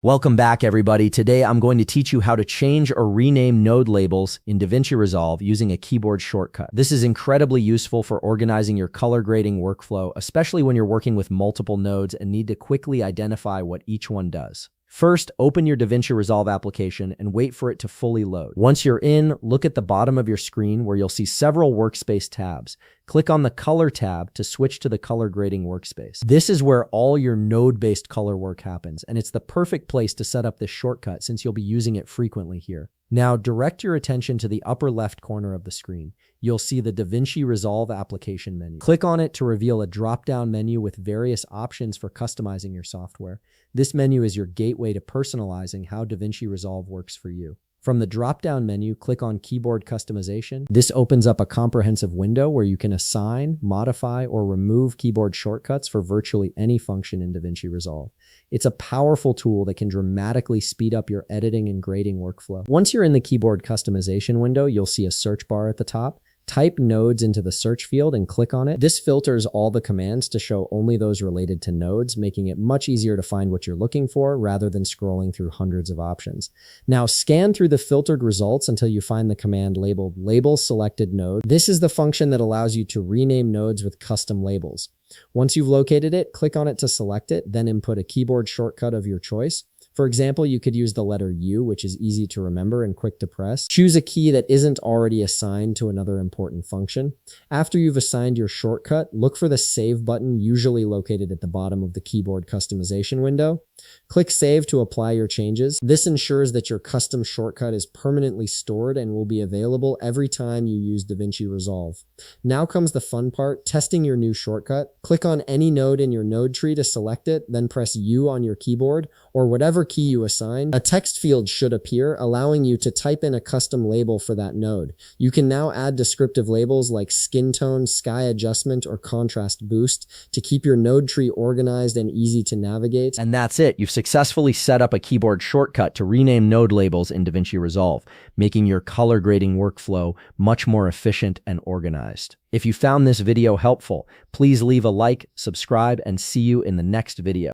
Welcome back, everybody. Today, I'm going to teach you how to change or rename node labels in DaVinci Resolve using a keyboard shortcut. This is incredibly useful for organizing your color grading workflow, especially when you're working with multiple nodes and need to quickly identify what each one does. First, open your DaVinci Resolve application and wait for it to fully load. Once you're in, look at the bottom of your screen where you'll see several workspace tabs. Click on the Color tab to switch to the color grading workspace. This is where all your node-based color work happens, and it's the perfect place to set up this shortcut since you'll be using it frequently here. Now, direct your attention to the upper left corner of the screen. You'll see the DaVinci Resolve application menu. Click on it to reveal a drop-down menu with various options for customizing your software. This menu is your gateway to personalizing how DaVinci Resolve works for you. From the drop-down menu, click on Keyboard Customization. This opens up a comprehensive window where you can assign, modify, or remove keyboard shortcuts for virtually any function in DaVinci Resolve. It's a powerful tool that can dramatically speed up your editing and grading workflow. Once you're in the Keyboard Customization window, you'll see a search bar at the top. Type nodes into the search field and click on it. This filters all the commands to show only those related to nodes, making it much easier to find what you're looking for rather than scrolling through hundreds of options. Now scan through the filtered results until you find the command labeled Label Selected Node. This is the function that allows you to rename nodes with custom labels. Once you've located it, click on it to select it, then input a keyboard shortcut of your choice. For example, you could use the letter U, which is easy to remember and quick to press. Choose a key that isn't already assigned to another important function. After you've assigned your shortcut, look for the Save button, usually located at the bottom of the keyboard customization window. Click Save to apply your changes. This ensures that your custom shortcut is permanently stored and will be available every time you use DaVinci Resolve. Now comes the fun part, testing your new shortcut. Click on any node in your node tree to select it, then press U on your keyboard, or whatever key you assign. A text field should appear, allowing you to type in a custom label for that node. You can now add descriptive labels like skin tone, sky adjustment, or contrast boost to keep your node tree organized and easy to navigate. And that's it. You've successfully set up a keyboard shortcut to rename node labels in DaVinci Resolve, making your color grading workflow much more efficient and organized. If you found this video helpful, please leave a like, subscribe, and see you in the next video.